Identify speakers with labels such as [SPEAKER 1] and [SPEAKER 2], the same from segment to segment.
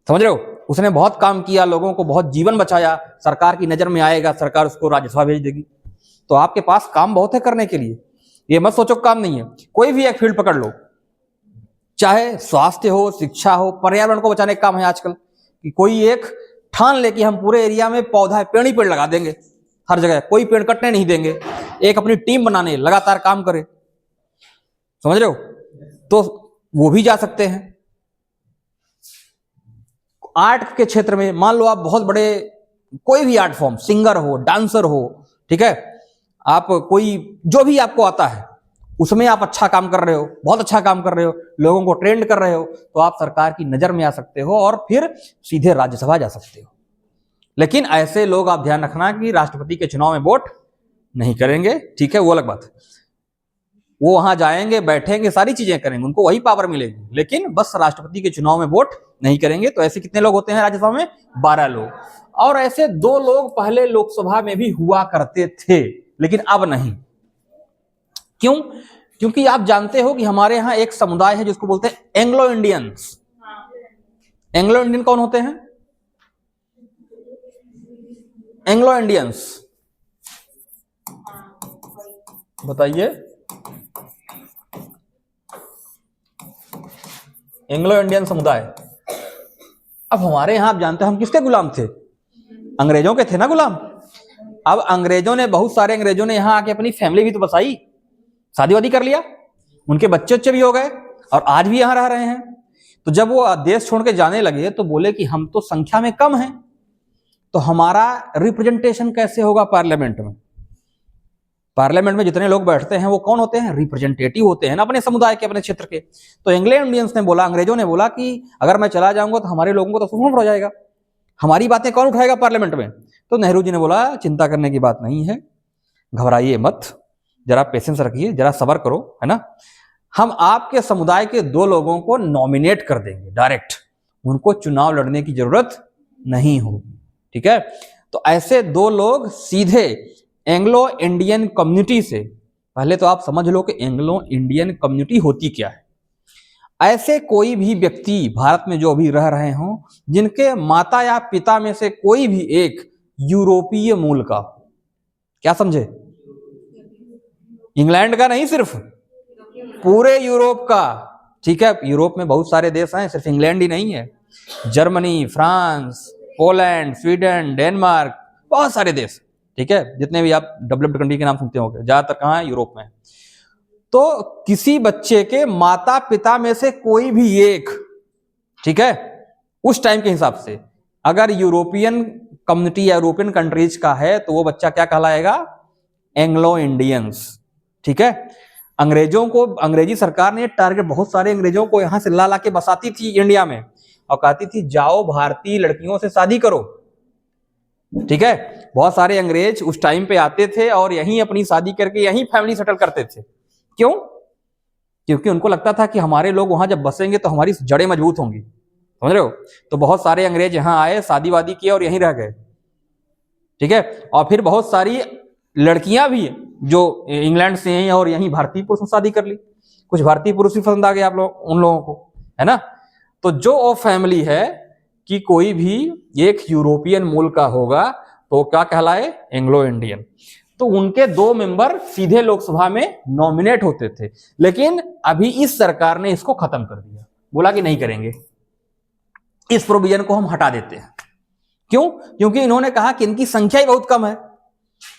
[SPEAKER 1] समझ रहे हो? उसने बहुत काम किया, लोगों को बहुत जीवन बचाया, सरकार की नजर में आएगा, सरकार उसको राज्यसभा भेज देगी। तो आपके पास काम बहुत है करने के लिए, ये मत सोचो काम नहीं है। कोई भी एक फील्ड पकड़ लो, चाहे स्वास्थ्य हो, शिक्षा हो, पर्यावरण को बचाने का काम है आजकल, कि कोई एक ठान ले कि हम पूरे एरिया में पौधा पेड़ ही पेड़ लगा देंगे, हर जगह कोई पेड़ कटने नहीं देंगे, एक अपनी टीम बनाने लगातार काम करे। समझ रहे हो? तो वो भी जा सकते हैं। आर्ट के क्षेत्र में मान लो आप बहुत बड़े, कोई भी आर्ट फॉर्म, सिंगर हो, डांसर हो, ठीक है, आप कोई जो भी आपको आता है उसमें आप अच्छा काम कर रहे हो, बहुत अच्छा काम कर रहे हो, लोगों को ट्रेंड कर रहे हो, तो आप सरकार की नजर में आ सकते हो और फिर सीधे राज्यसभा जा सकते हो। लेकिन ऐसे लोग आप ध्यान रखना कि राष्ट्रपति के चुनाव में वोट नहीं करेंगे, ठीक है, वो अलग बात है। वो वहां जाएंगे, बैठेंगे, सारी चीजें करेंगे, उनको वही पावर मिलेगी, लेकिन बस राष्ट्रपति के चुनाव में वोट नहीं करेंगे। तो ऐसे कितने लोग होते हैं राज्यसभा में? 12 लोग। और ऐसे 2 लोग पहले लोकसभा में भी हुआ करते थे, लेकिन अब नहीं। क्यों? क्योंकि आप जानते हो कि हमारे यहां एक समुदाय है जिसको बोलते हैं एंग्लो इंडियंस। एंग्लो इंडियन कौन होते हैं? एंग्लो इंडियंस बताइए। एंग्लो इंडियन समुदाय। अब हमारे यहां आप जानते हैं हम किसके गुलाम थे? अंग्रेजों के थे ना गुलाम। अब अंग्रेजों ने, बहुत सारे अंग्रेजों ने यहां आके अपनी फैमिली भी तो बसाई, शादी वादी कर लिया, उनके बच्चे बच्चे भी हो गए और आज भी यहां रह रहे हैं। तो जब वो देश छोड़ के जाने लगे तो बोले कि हम तो संख्या में कम हैं, तो हमारा रिप्रेजेंटेशन कैसे होगा पार्लियामेंट में? पार्लियामेंट में जितने लोग बैठते हैं वो कौन होते हैं? रिप्रेजेंटेटिव होते हैं ना, अपने समुदाय के, अपने क्षेत्र के। तो एंग्लो इंडियंस ने बोला, अंग्रेजों ने बोला कि अगर मैं चला जाऊंगा तो हमारे लोगों को तो शोषण हो जाएगा, हमारी बातें कौन उठाएगा पार्लियामेंट में? तो नेहरू जी ने बोला चिंता करने की बात नहीं है, घबराइए मत, जरा पेशेंस रखिए, जरा सब्र करो, है ना, हम आपके समुदाय के 2 लोगों को नॉमिनेट कर देंगे डायरेक्ट, उनको चुनाव लड़ने की जरूरत नहीं होगी, ठीक है। तो ऐसे 2 लोग सीधे एंग्लो इंडियन कम्युनिटी से, पहले तो आप समझ लो कि एंग्लो इंडियन कम्युनिटी होती क्या है। ऐसे कोई भी व्यक्ति भारत में जो अभी रह रहे हों जिनके माता या पिता में से कोई भी एक यूरोपीय मूल का, क्या समझे? इंग्लैंड का नहीं, सिर्फ पूरे यूरोप का, ठीक है। यूरोप में बहुत सारे देश हैं, सिर्फ इंग्लैंड ही नहीं है, Germany, France, Poland, Sweden, Denmark, बहुत सारे देश, ठीक है, जितने भी आप डेवलप्ड कंट्री के नाम सुनते होंगे, ज्यादातर कहाँ है? यूरोप में। तो किसी बच्चे के माता पिता में से कोई भी एक, ठीक है, उस टाइम के हिसाब से अगर यूरोपियन कम्युनिटी या यूरोपियन कंट्रीज का है तो वो बच्चा क्या कहलाएगा? एंग्लो इंडियंस, ठीक है। अंग्रेजों को, अंग्रेजी सरकार ने टारगेट, बहुत सारे अंग्रेजों को यहां से ला के बसाती थी इंडिया में और कहती थी जाओ भारतीय लड़कियों से शादी करो, ठीक है। बहुत सारे अंग्रेज उस टाइम पे आते थे और यहीं अपनी शादी करके यहीं फैमिली सेटल करते थे। क्यों? क्योंकि उनको लगता था कि हमारे लोग वहां जब बसेंगे तो हमारी जड़ें मजबूत होंगी, समझ रहे हो। तो बहुत सारे अंग्रेज यहां आए, शादी वादी किए और यहीं रह गए, ठीक है। और फिर बहुत सारी लड़कियां भी जो इंग्लैंड से हैं और यहीं भारतीय पुरुष में शादी कर ली, कुछ भारतीय पुरुष भी पसंद आ गए आप लोग, उन लोगों को, है ना। तो जो वो फैमिली है कि कोई भी एक यूरोपियन मूल का होगा तो क्या कहलाए? Anglo Indian. तो उनके 2 मेंबर सीधे लोकसभा में नॉमिनेट होते थे, लेकिन अभी इस सरकार ने इसको खत्म कर दिया, बोला कि नहीं करेंगे, इस प्रोविजन को हम हटा देते हैं। क्यों? क्योंकि इन्होंने कहा कि इनकी संख्या ही बहुत कम है,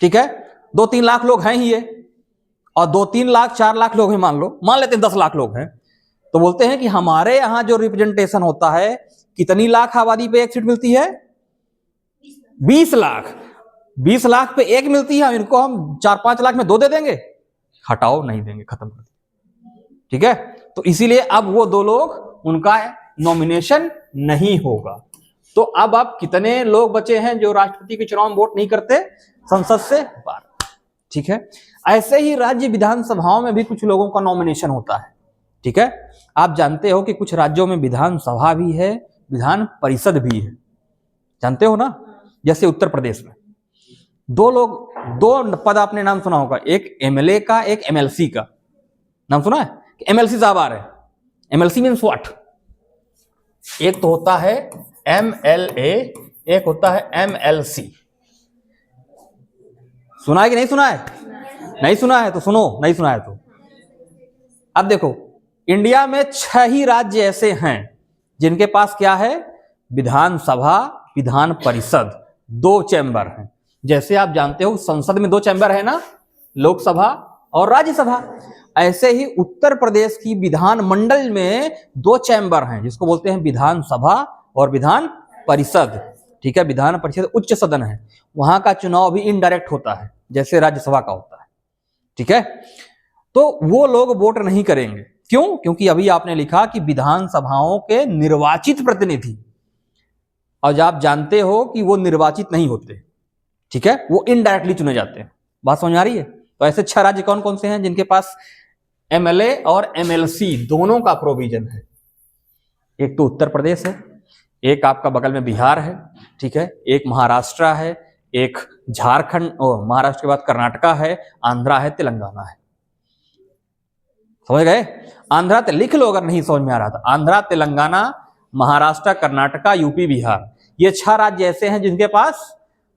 [SPEAKER 1] ठीक है, 2-3 लाख लोग हैं ही ये, और 2-3 लाख 4 लाख लोग हैं, मान लेते हैं 10 लाख लोग हैं, तो बोलते हैं कि हमारे यहां जो रिप्रेजेंटेशन होता है, कितनी लाख आबादी पे एक सीट मिलती है? 20 लाख। 20 लाख पे एक मिलती है, इनको हम 4-5 लाख में 2 दे देंगे, हटाओ, नहीं देंगे, खत्म कर देंगे, ठीक है। तो इसीलिए अब वो 2 लोग, उनका नॉमिनेशन नहीं होगा। तो अब कितने लोग बचे हैं जो राष्ट्रपति के चुनाव में वोट नहीं करते? संसद से 12, ठीक है। ऐसे ही राज्य विधानसभाओं में भी कुछ लोगों का नॉमिनेशन होता है, ठीक है। आप जानते हो कि कुछ राज्यों में विधानसभा भी है, विधान परिषद भी है, जानते हो ना। जैसे उत्तर प्रदेश में 2 पद आपने नाम सुना होगा, एक एमएलए का, एक एमएलसी का, नाम सुना है? एमएलसी साहब आ रहे हैं, एमएलसी मीन्स व्हाट? एक तो होता है MLA, एक होता है MLC। सुना है कि नहीं सुना है? नहीं सुना है तो सुनो, नहीं सुना है तो। अब देखो, इंडिया में 6 ही राज्य ऐसे हैं जिनके पास क्या है, विधानसभा, विधान परिषद, 2 चैम्बर हैं। जैसे आप जानते हो संसद में 2 चैम्बर है ना, लोकसभा और राज्यसभा, ऐसे ही उत्तर प्रदेश की विधान मंडल में 2 चैम्बर हैं जिसको बोलते हैं विधानसभा और विधान परिषद। ठीक है, विधान परिषद उच्च सदन है, वहां का चुनाव भी इनडायरेक्ट होता है जैसे राज्यसभा का होता है। ठीक है, तो वो लोग वोट नहीं करेंगे। क्यों? क्योंकि अभी आपने लिखा कि विधानसभाओं के निर्वाचित प्रतिनिधि, और आप जानते हो कि वो निर्वाचित नहीं होते। ठीक है, वो इनडायरेक्टली चुने जाते हैं। बात समझ आ रही है? तो ऐसे 6 राज्य कौन कौन से हैं जिनके पास MLA और MLC दोनों का प्रोविजन है? एक तो उत्तर प्रदेश है, एक आपका बगल में बिहार है, ठीक है, एक महाराष्ट्र है, एक झारखंड, महाराष्ट्र के बाद कर्नाटका है, आंध्रा है, तेलंगाना है। समझ गए? आंध्रा, लिख लो अगर नहीं समझ में आ रहा था। आंध्रा, तेलंगाना, महाराष्ट्र, कर्नाटका, यूपी, बिहार, ये 6 राज्य ऐसे हैं जिनके पास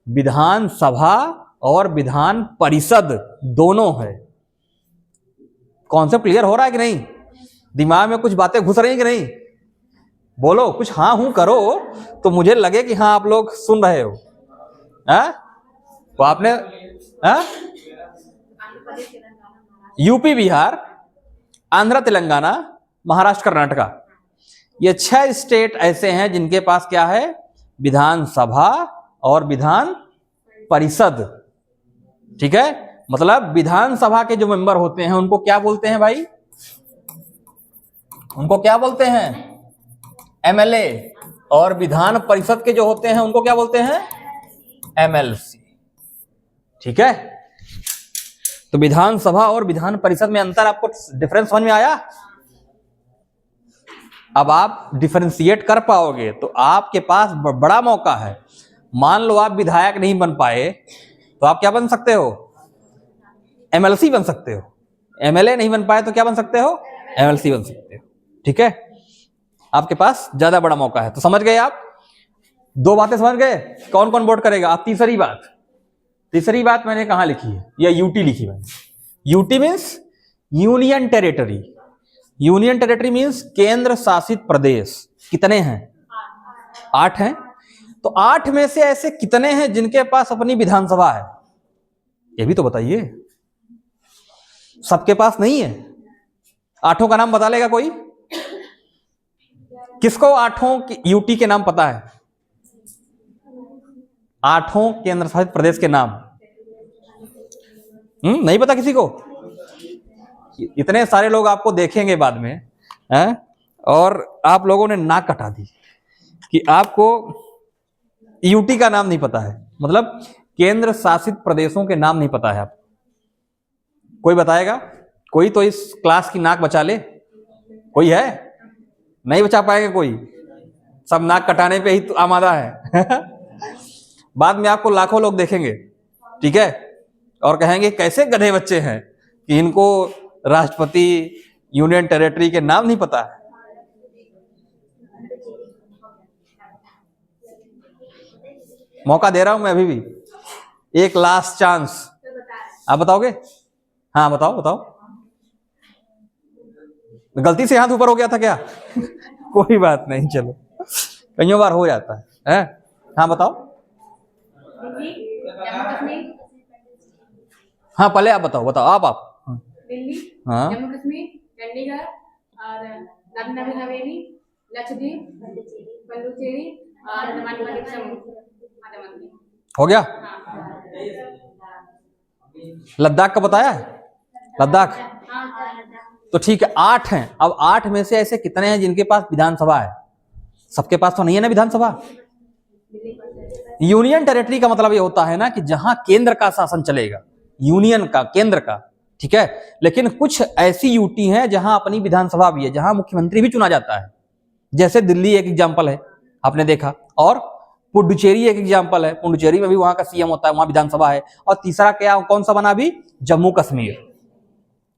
[SPEAKER 1] विधानसभा और विधान परिषद दोनों है। कॉन्सेप्ट क्लियर हो रहा है कि नहीं? दिमाग में कुछ बातें घुस रही हैं कि नहीं? बोलो, कुछ हाँ हूं करो तो मुझे लगे कि हाँ आप लोग सुन रहे हो। तो आपने यूपी, बिहार, आंध्र, तेलंगाना, महाराष्ट्र, कर्नाटका, ये 6 स्टेट ऐसे हैं जिनके पास क्या है, विधानसभा और विधान परिषद। ठीक है, मतलब विधानसभा के जो मेंबर होते हैं उनको क्या बोलते हैं भाई? उनको क्या बोलते हैं? MLA। और विधान परिषद के जो होते हैं उनको क्या बोलते हैं? MLC। ठीक है, तो विधानसभा और विधान परिषद में अंतर, आपको डिफरेंस समझ में आया? अब आप डिफरेंशिएट कर पाओगे तो आपके पास बड़ा मौका है। मान लो आप विधायक नहीं बन पाए तो आप क्या बन सकते हो? MLC बन सकते हो। MLA नहीं बन पाए तो क्या बन सकते हो? MLC बन सकते हो। ठीक है, आपके पास ज्यादा बड़ा मौका है। तो समझ गए आप? 2 बातें समझ गए, कौन कौन वोट करेगा। अब तीसरी बात मैंने कहां लिखी है? या यूटी लिखी मैंने। UT means union territory. Union territory means केंद्र शासित प्रदेश। कितने हैं? 8 हैं। तो 8 में से ऐसे कितने हैं जिनके पास अपनी विधानसभा है? ये भी तो बताइए। सबके पास नहीं है। 8 का नाम बता लेगा कोई? किसको 8 यूटी के नाम पता है? 8 केंद्र शासित प्रदेश के नाम नहीं पता किसी को? इतने सारे लोग आपको देखेंगे बाद में हैं, और आप लोगों ने नाक कटा दी कि आपको यूटी का नाम नहीं पता है, मतलब केंद्र शासित प्रदेशों के नाम नहीं पता है। आप कोई बताएगा? कोई तो इस क्लास की नाक बचा ले। कोई है? नहीं बचा पाएगा कोई। सब नाक कटाने पे ही तो आमादा है। बाद में आपको लाखों लोग देखेंगे, ठीक है, और कहेंगे कैसे गधे बच्चे हैं कि इनको राष्ट्रपति, यूनियन टेरिटरी के नाम नहीं पता है। मौका दे रहा हूं मैं अभी भी, एक लास्ट चांस। आप बताओगे? हाँ बताओ। गलती से हाथ ऊपर हो गया था क्या? कोई बात नहीं, चलो, कई बार हो जाता है। हाँ बताओ। हाँ पहले आप बताओ आप।
[SPEAKER 2] दिल्ली,
[SPEAKER 1] हाँ,
[SPEAKER 2] जम्मू कश्मीर, चंडीगढ़ और नगर हवेली, लक्षद्वीप, पुडुचेरी और
[SPEAKER 1] हो गया। लद्दाख का बताया है? लद्दाख, तो ठीक है 8 हैं। अब 8 में से ऐसे कितने हैं जिनके पास विधानसभा है? सबके पास तो नहीं है ना विधानसभा। यूनियन टेरिटरी का मतलब ये होता है ना कि जहां केंद्र का शासन चलेगा, यूनियन का, केंद्र का। ठीक है, लेकिन कुछ ऐसी यूटी हैं जहां अपनी विधानसभा भी है, जहां मुख्यमंत्री भी चुना जाता है। जैसे दिल्ली एक एग्जाम्पल है, आपने देखा, और पुडुचेरी एक एग्जाम्पल है, पुडुचेरी में भी वहां का सीएम होता है, वहां विधानसभा है। और तीसरा क्या, कौन सा बना अभी? जम्मू कश्मीर।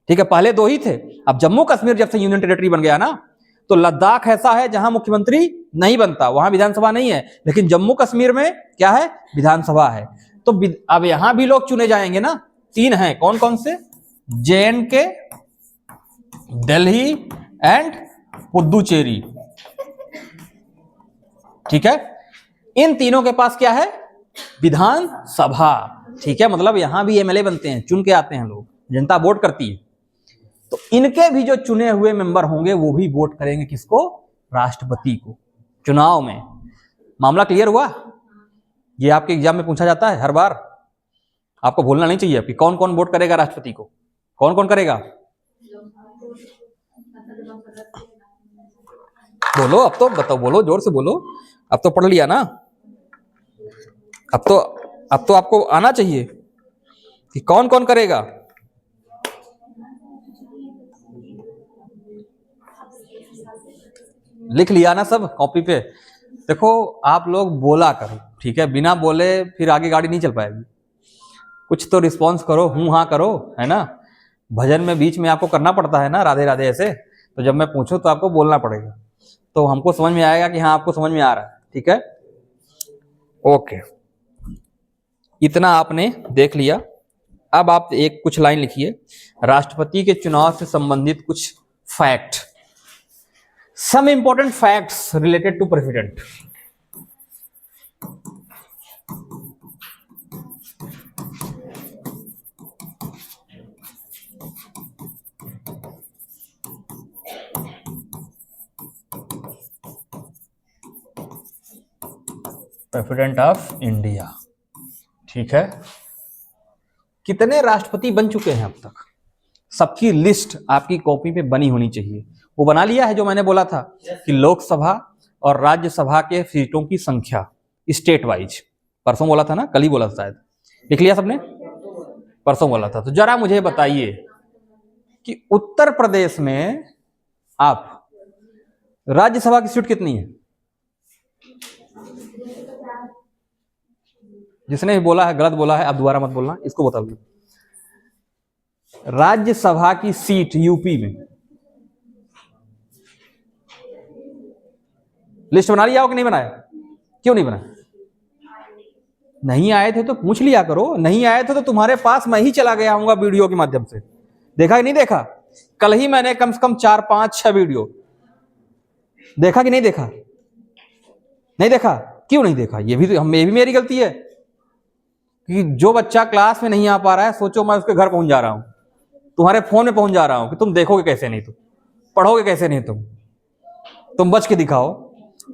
[SPEAKER 1] ठीक है, पहले 2 ही थे, अब जम्मू कश्मीर जब से यूनियन टेरिटरी बन गया ना, तो लद्दाख ऐसा है जहां मुख्यमंत्री नहीं बनता, वहां विधानसभा नहीं है, लेकिन जम्मू कश्मीर में क्या है, विधानसभा है। तो अब यहां भी लोग चुने जाएंगे ना, 3 हैं, कौन कौन से, JNK, दिल्ली एंड पुदुचेरी, ठीक है। इन तीनों के पास क्या है, विधानसभा, ठीक है। मतलब यहां भी MLA बनते हैं, चुन के आते हैं लोग, जनता वोट करती है। तो इनके भी जो चुने हुए मेंबर होंगे वो भी वोट करेंगे किसको, राष्ट्रपति को, चुनाव में। मामला क्लियर हुआ। ये आपके एग्जाम में पूछा जाता है हर बार, आपको भूलना नहीं चाहिए कि कौन कौन वोट करेगा राष्ट्रपति को, कौन कौन करेगा। बोलो अब तो, बताओ, बोलो जोर से बोलो, अब तो पढ़ लिया ना, अब तो आपको आना चाहिए कि कौन कौन करेगा। लिख लिया ना सब कॉपी पे। देखो आप लोग बोला करो, ठीक है, बिना बोले फिर आगे गाड़ी नहीं चल पाएगी। कुछ तो रिस्पॉन्स करो, हूं हाँ करो, है ना। भजन में बीच में आपको करना पड़ता है ना राधे राधे ऐसे, तो जब मैं पूछूं तो आपको बोलना पड़ेगा, तो हमको समझ में आएगा कि हाँ आपको समझ में आ रहा है, ठीक है। ओके, इतना आपने देख लिया। अब आप एक कुछ लाइन लिखिए, राष्ट्रपति के चुनाव से संबंधित कुछ fact, some important facts related to president. President of India, ठीक है। कितने राष्ट्रपति बन चुके हैं अब तक, सबकी लिस्ट आपकी कॉपी पे बनी होनी चाहिए। वो बना लिया है जो मैंने बोला था कि लोकसभा और राज्यसभा के सीटों की संख्या स्टेट वाइज, परसों बोला था ना, कल ही बोला था शायद, लिख लिया सबने, परसों बोला था। तो जरा मुझे बताइए कि उत्तर प्रदेश में आप राज्यसभा की सीट कितनी है। जिसने भी बोला है गलत बोला है, आप दोबारा मत बोलना, इसको बताइए राज्यसभा की सीट यूपी में। लिस्ट बना लिया हो कि नहीं बनाया, क्यों नहीं बनाया, नहीं आए थे तो पूछ लिया करो, नहीं आए थे तो तुम्हारे पास मैं ही चला गया हूंगा वीडियो के माध्यम से, देखा कि नहीं देखा। कल ही मैंने कम से कम 4 5 6 वीडियो देखा कि नहीं देखा, नहीं देखा, क्यों नहीं देखा, ये भी मेरी गलती है कि जो बच्चा क्लास में नहीं आ पा रहा है, सोचो मैं उसके घर पहुंच जा रहा हूं, तुम्हारे फोन में पहुंच जा रहा हूं कि तुम देखोगे कैसे, नहीं तुम पढ़ोगे कैसे, नहीं तुम बच के दिखाओ,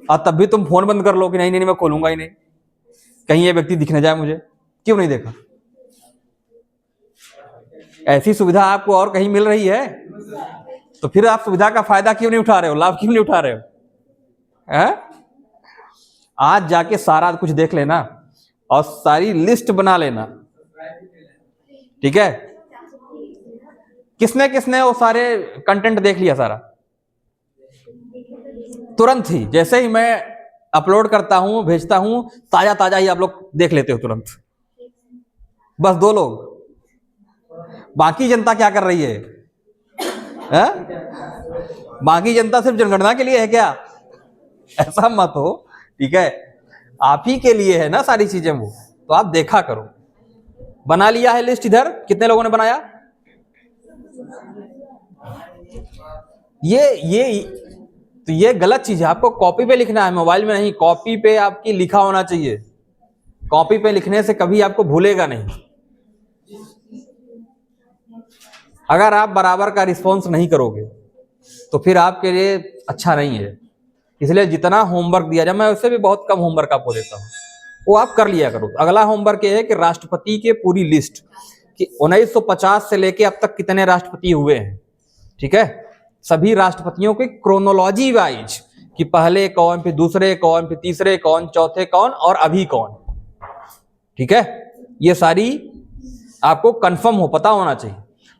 [SPEAKER 1] और तब भी तुम फोन बंद कर लो कि नहीं नहीं मैं खोलूंगा ही नहीं, कहीं ये व्यक्ति दिख न जाए मुझे। क्यों नहीं देखा, ऐसी सुविधा आपको और कहीं मिल रही है तो फिर आप सुविधा का फायदा क्यों नहीं उठा रहे हो, लाभ क्यों नहीं उठा रहे हो, है? आज जाके सारा कुछ देख लेना और सारी लिस्ट बना लेना, ठीक है। किसने किसने वो सारे कंटेंट देख लिया सारा, तुरंत ही जैसे ही मैं अपलोड करता हूं भेजता हूं, ताजा ताजा ही आप लोग देख लेते हो तुरंत, बस 2 लोग, बाकी जनता क्या कर रही है? बाकी जनता सिर्फ जनगणना के लिए है क्या? ऐसा मत हो, ठीक है, आप ही के लिए है ना सारी चीजें वो, तो आप देखा करो। बना लिया है लिस्ट, इधर कितने लोगों ने बनाया? ये गलत चीज है, आपको कॉपी पे लिखना है, मोबाइल में नहीं। कॉपी पे आपकी लिखा होना चाहिए, कॉपी पे लिखने से कभी आपको भूलेगा नहीं। अगर आप बराबर का रिस्पॉन्स नहीं करोगे तो फिर आपके लिए अच्छा नहीं है। इसलिए जितना होमवर्क दिया जाए, मैं उससे भी बहुत कम होमवर्क आपको देता हूँ, वो आप कर लिया करो। अगला होमवर्क ये है कि राष्ट्रपति के पूरी लिस्ट कि 1950 से लेके अब तक कितने राष्ट्रपति हुए हैं, ठीक है, सभी राष्ट्रपतियों के क्रोनोलॉजी वाइज कि पहले कौन, फिर दूसरे कौन, फिर तीसरे कौन, चौथे कौन और अभी कौन, ठीक है, ये सारी आपको कंफर्म हो, पता होना चाहिए।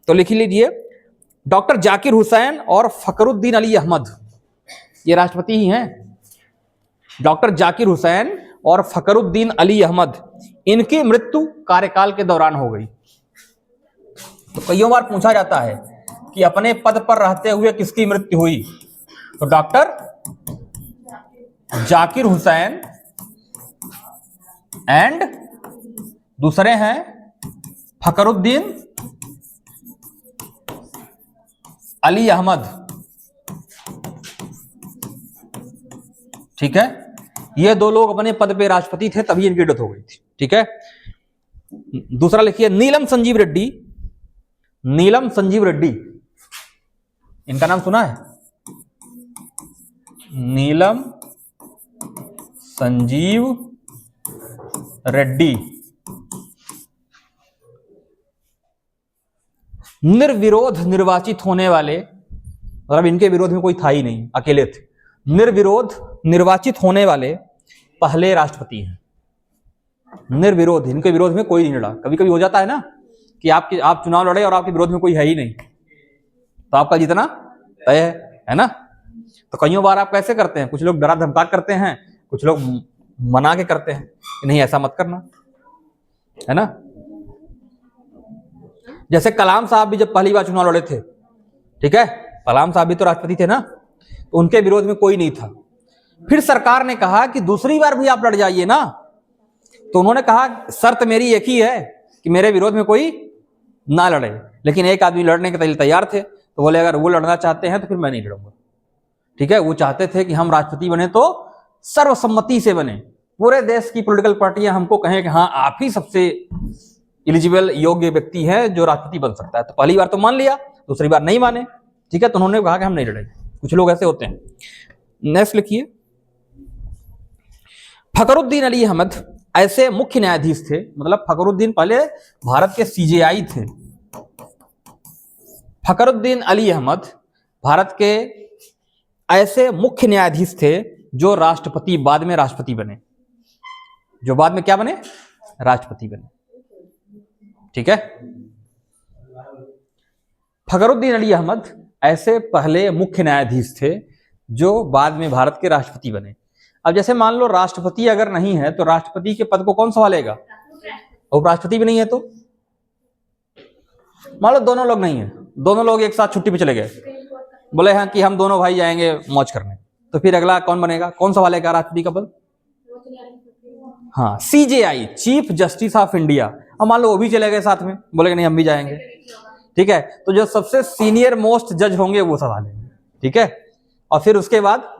[SPEAKER 1] तो लिख लीजिए, डॉक्टर जाकिर हुसैन और फखरुद्दीन अली अहमद, ये राष्ट्रपति ही हैं, डॉक्टर जाकिर हुसैन और फखरुद्दीन अली अहमद, इनकी मृत्यु कार्यकाल के दौरान हो गई। तो कईयों बार पूछा जाता है कि अपने पद पर रहते हुए किसकी मृत्यु हुई, तो डॉक्टर जाकिर हुसैन एंड दूसरे हैं फकरुद्दीन अली अहमद। ठीक है, ये दो लोग अपने पद पे राष्ट्रपति थे, तभी इनकी डेथ हो गई थी। ठीक है, दूसरा लिखिए नीलम संजीव रेड्डी। नीलम संजीव रेड्डी, इनका नाम सुना है? नीलम संजीव रेड्डी निर्विरोध निर्वाचित होने वाले, मतलब इनके विरोध में कोई था ही नहीं, अकेले थे, निर्विरोध निर्वाचित होने वाले पहले राष्ट्रपति हैं। निर्विरोध, इनके विरोध में कोई नहीं लड़ा। कभी कभी हो जाता है ना कि आप चुनाव लड़े और आपके विरोध में कोई है ही नहीं, तो आपका जीतना तय है ना। तो कईयों बार आप कैसे करते हैं, कुछ लोग डरा धमका करते हैं, कुछ लोग मना के करते हैं कि नहीं ऐसा मत करना, है ना। जैसे कलाम साहब भी जब पहली बार चुनाव लड़े थे, ठीक है, कलाम साहब भी तो राष्ट्रपति थे ना, तो उनके विरोध में कोई नहीं था। फिर सरकार ने कहा कि दूसरी बार भी आप लड़ जाइए ना, तो उन्होंने कहा शर्त मेरी एक ही है कि मेरे विरोध में कोई ना लड़े। लेकिन एक आदमी लड़ने के लिए तैयार थे, तो बोले अगर वो लड़ना चाहते हैं तो फिर मैं नहीं लड़ूंगा। ठीक है, वो चाहते थे कि हम राष्ट्रपति बने तो सर्वसम्मति से बने, पूरे देश की पॉलिटिकल पार्टियां हमको कहें कि हाँ आप ही सबसे एलिजिबल योग्य व्यक्ति है जो राष्ट्रपति बन सकता है। तो पहली बार तो मान लिया, दूसरी बार नहीं माने। ठीक है, तो उन्होंने कहा कि हम नहीं लड़ेंगे। कुछ लोग ऐसे होते हैं। नेक्स्ट लिखिए, फकरुद्दीन अली अहमद ऐसे मुख्य न्यायाधीश थे, मतलब फकरुद्दीन पहले भारत के सीजेआई थे। फकरुद्दीन अली अहमद भारत के ऐसे मुख्य न्यायाधीश थे जो राष्ट्रपति, बाद में राष्ट्रपति बने, जो बाद में क्या बने, राष्ट्रपति बने। ठीक है, फकरुद्दीन अली अहमद ऐसे पहले मुख्य न्यायाधीश थे जो बाद में भारत के राष्ट्रपति बने। अब जैसे मान लो राष्ट्रपति अगर नहीं है तो राष्ट्रपति के पद को कौन संभालेगा? उपराष्ट्रपति भी नहीं है तो मान लो दोनों लोग नहीं है, दोनों लोग एक साथ छुट्टी पे चले गए, बोले हैं कि हम दोनों भाई जाएंगे मौज करने, तो फिर अगला कौन बनेगा, कौन संभालेगा राष्ट्रपति का पद? हाँ, CJI, chief justice of India. अब मान लो वो भी चले गए साथ में, बोले नहीं हम भी जाएंगे। ठीक है, तो जो सबसे सीनियर मोस्ट जज होंगे वो संभालेंगे। ठीक है, और फिर उसके बाद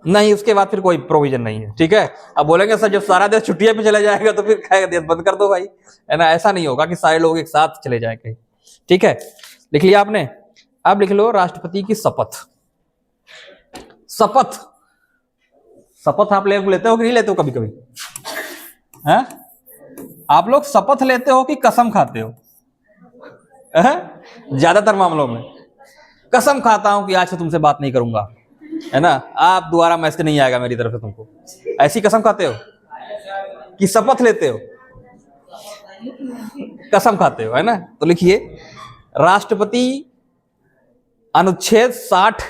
[SPEAKER 1] नहीं, उसके बाद फिर कोई प्रोविजन नहीं है। ठीक है, अब बोलेंगे सर जब सारा देश छुट्टियां पे चले जाएगा तो फिर कहेगा देश बंद कर दो भाई, है ना। ऐसा नहीं होगा कि सारे लोग एक साथ चले जाए कहीं। ठीक है, लिख लिया आपने? अब लिख लो राष्ट्रपति की शपथ। शपथ, शपथ आप लेते हो कि नहीं लेते हो? कभी कभी हैं आप लोग शपथ लेते हो कि कसम खाते हो? ज्यादातर मामलों में कसम खाता हूं कि आज से तुमसे बात नहीं करूंगा, है ना, आप दोबारा मैसेज नहीं आएगा मेरी तरफ से तुमको, ऐसी कसम खाते हो कि शपथ लेते हो? कसम खाते हो, है ना। तो लिखिए राष्ट्रपति अनुच्छेद 60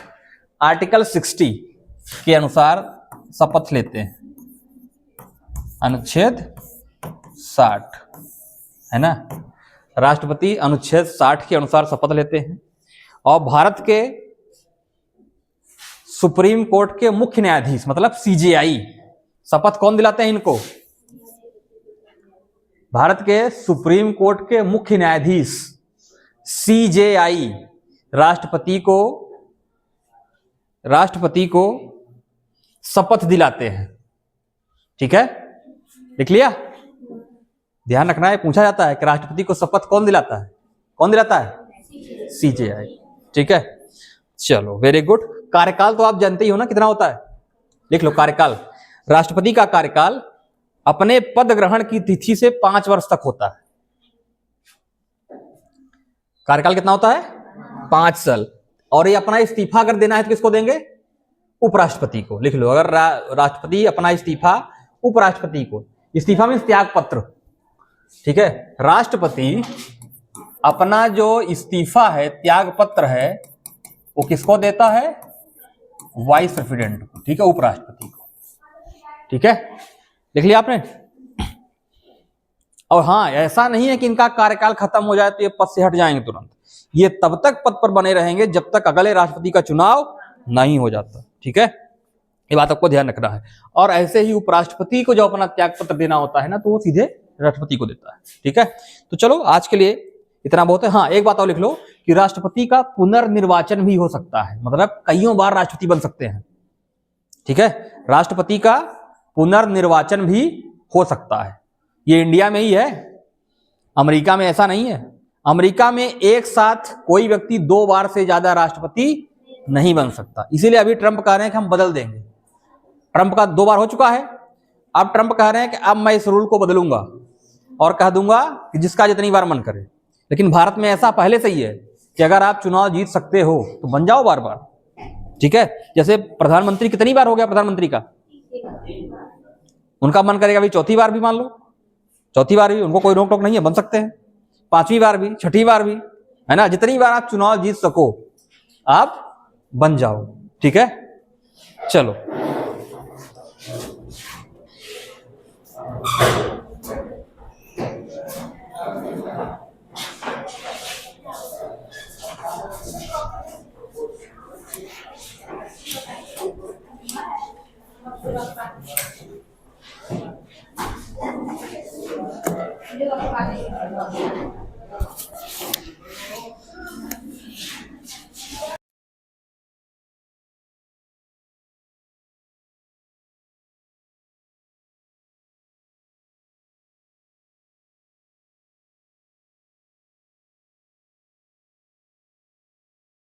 [SPEAKER 1] आर्टिकल 60 के अनुसार शपथ लेते हैं। अनुच्छेद 60, है ना, राष्ट्रपति अनुच्छेद 60 के अनुसार शपथ लेते हैं। और भारत के सुप्रीम कोर्ट के मुख्य न्यायाधीश, मतलब सीजेआई, शपथ कौन दिलाते हैं इनको? भारत के सुप्रीम कोर्ट के मुख्य न्यायाधीश सीजेआई राष्ट्रपति को शपथ दिलाते हैं। ठीक है, लिख लिया? ध्यान रखना है, पूछा जाता है कि राष्ट्रपति को शपथ कौन दिलाता है? कौन दिलाता है? सीजेआई। ठीक है, चलो वेरी गुड। कार्यकाल तो आप जानते ही हो ना कितना होता है, लिख लो कार्यकाल। राष्ट्रपति का कार्यकाल अपने पद ग्रहण की तिथि से 5 वर्ष तक होता है। कार्यकाल कितना होता है? 5 साल। और ये अपना इस्तीफा अगर देना है तो किसको देंगे? उपराष्ट्रपति को। लिख लो, अगर राष्ट्रपति अपना इस्तीफा उपराष्ट्रपति को, इस्तीफा मीन्स त्याग पत्र। ठीक है, राष्ट्रपति अपना जो इस्तीफा है, त्याग पत्र है, वो किसको देता है? वाइस प्रेसिडेंट को। ठीक है, उपराष्ट्रपति को। ठीक है, लिख लिया आपने? और हाँ, ऐसा नहीं है कि इनका कार्यकाल खत्म हो जाए तो ये पद से हट जाएंगे तुरंत। ये तब तक पद पर बने रहेंगे जब तक अगले राष्ट्रपति का चुनाव नहीं हो जाता। ठीक है, ये बात आपको ध्यान रखना है। और ऐसे ही उपराष्ट्रपति को जो अपना त्याग पत्र देना होता है ना, तो वो सीधे राष्ट्रपति को देता है। ठीक है, तो चलो आज के लिए इतना बहुत है। हाँ, एक बात और लिख लो कि राष्ट्रपति का पुनर्निर्वाचन भी हो सकता है, मतलब कईयों बार राष्ट्रपति बन सकते हैं। ठीक है, राष्ट्रपति का पुनर्निर्वाचन भी हो सकता है। ये इंडिया में ही है, अमेरिका में ऐसा नहीं है। अमेरिका में एक साथ कोई व्यक्ति 2 बार से ज्यादा राष्ट्रपति नहीं बन सकता। इसीलिए अभी ट्रंप कह रहे हैं कि हम बदल देंगे। ट्रंप का 2 बार हो चुका है, अब ट्रंप कह रहे हैं कि अब मैं इस रूल को बदलूंगा और कह दूंगा कि जिसका जितनी बार मन करे। लेकिन भारत में ऐसा पहले से ही है कि अगर आप चुनाव जीत सकते हो तो बन जाओ बार बार। ठीक है, जैसे प्रधानमंत्री कितनी बार हो गया प्रधानमंत्री का, उनका मन करेगा अभी 4थी बार भी मान लो, 4थी बार भी उनको कोई रोक टोक नहीं है, बन सकते हैं। 5वीं बार भी, 6ठी बार भी, है ना। जितनी बार आप चुनाव जीत सको आप बन जाओ। ठीक है, चलो
[SPEAKER 2] जो आपको बात है